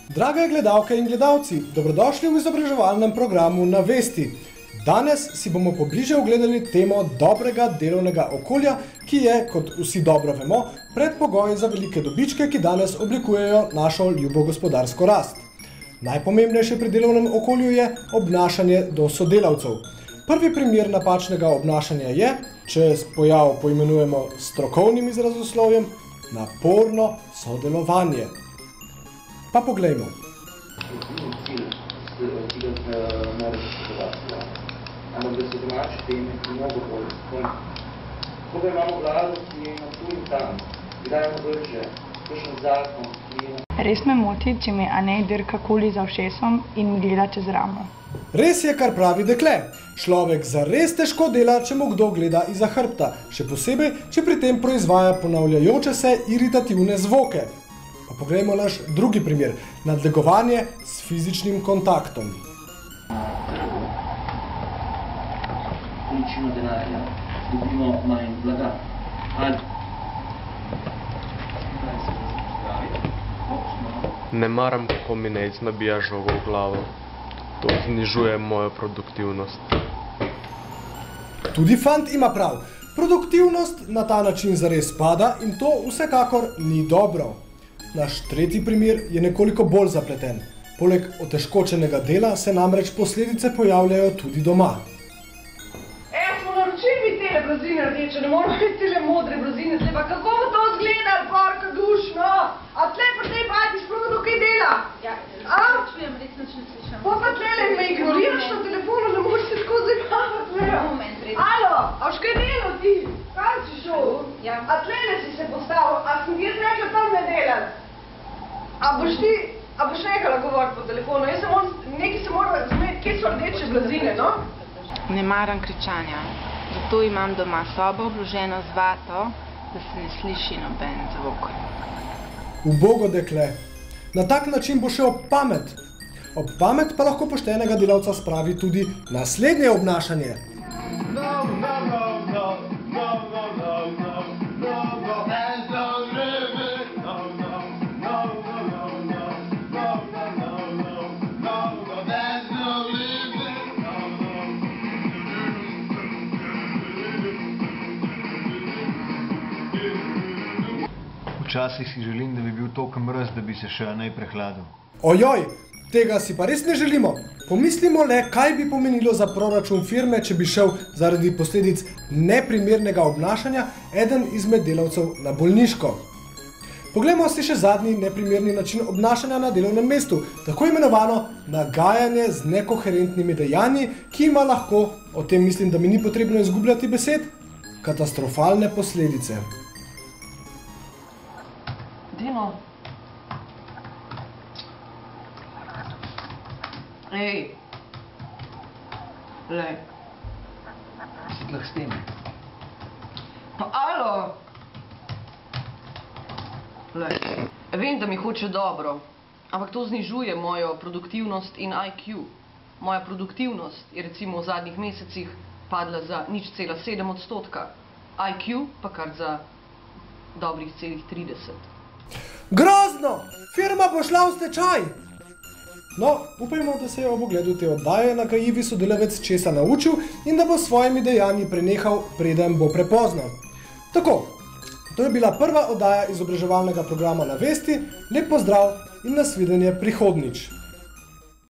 Drage gledalke in gledalci, dobrodošli v izobraževalnem programu Na vesti. Danes si bomo pobliže ogledali temo dobrega delovnega okolja, ki je, kot vsi dobro vemo, predpogoj za velike dobičke, ki danes oblikujejo našo ljubo gospodarsko rast. Najpomembnejše pri delovnem okolju je obnašanje do sodelavcev. Prvi primer napačnega obnašanja je, če pojav poimenujemo strokovnim izrazoslovjem, naporno sodelovanje. Pa poglejmo. Ampak da se domače teme mnogo bolj spolj. Ko pa imamo vlado, ki je na tu in tam, kdaj imamo vrže, kakšen zakon, ki je na... Res me moti, če mi Anej dirka kuli za ušesom in mi gleda čez ramo. Res je, kar pravi dekle. Človek zares težko dela, če mu kdo gleda izza hrbta, še posebej, če pri tem proizvaja ponavljajoče se iritativne zvoke. Pa poglejmo naš drugi primer, nadlegovanje s fizičnim kontaktom. Količino denarja, dobimo manj blaga. Ne maram, kako mi Nejc nabija žogo v glavo. To znižuje mojo produktivnost. Tudi fant ima prav. Produktivnost na ta način zares pada in to vsekakor ni dobro. Naš tretji primer je nekoliko bolj zapleten. Poleg otežkočenega dela se namreč posledice pojavljajo tudi doma. Smo naročili mi tele blazine rdeče, ne moramo biti tele modre blazine, tle pa kako bo to izgledalo, porka dušno? A tle pa tej bajti sploh kaj dela? Ja, čujem, res nič ne slišam. Pa pa tlele me ignoriraš na telefonu, ne moreš se tako zabavati, tle. Moment, res. Alo, a už kaj delo ti? Kaj si šel? Ja. A tlele si se postavil, a sem jaz rekla tam ne delati? A boš nehala govoriti po telefonu? Jaz nekaj se mora razumeti, kje so rdeče blazine, no? Ne maram kričanja, zato imam doma sobo obloženo z vato, da se ne sliši noben zvok. Ubogo dekle. Na tak način bo še ob pamet. Ob pamet pa lahko poštenega delavca spravi tudi naslednje obnašanje. Včasih si želim, da bi bil toliko mraz, da bi se še Anej prehladil. Ojoj, tega si pa res ne želimo. Pomislimo le, kaj bi pomenilo za proračun firme, če bi šel zaradi posledic neprimernega obnašanja eden izmed delavcev na bolniško. Poglejmo si še zadnji neprimerni način obnašanja na delovnem mestu, tako imenovano nagajanje z nekoherentnimi dejanji, ki ima lahko, o tem mislim, da mi ni potrebno izgubljati besed, katastrofalne posledice. Dino. Ej. Lej. Si tlah s tem? No, alo. Lej. Vem, da mi hoče dobro, ampak to znižuje mojo produktivnost in IQ. Moja produktivnost je recimo v zadnjih mesecih padla za 0,7%. IQ pa kar za dobrih celih 30%. Grozno! Firma bo šla v stečaj! No, upajmo, da se je ob ogledu te oddaje nagajivi sodelavec česa naučil in da bo s svojimi dejanji prenehal, preden bo prepozno. Tako, to je bila prva oddaja izobraževalnega programa Na vesti. Lep pozdrav in nasvidenje prihodnjič!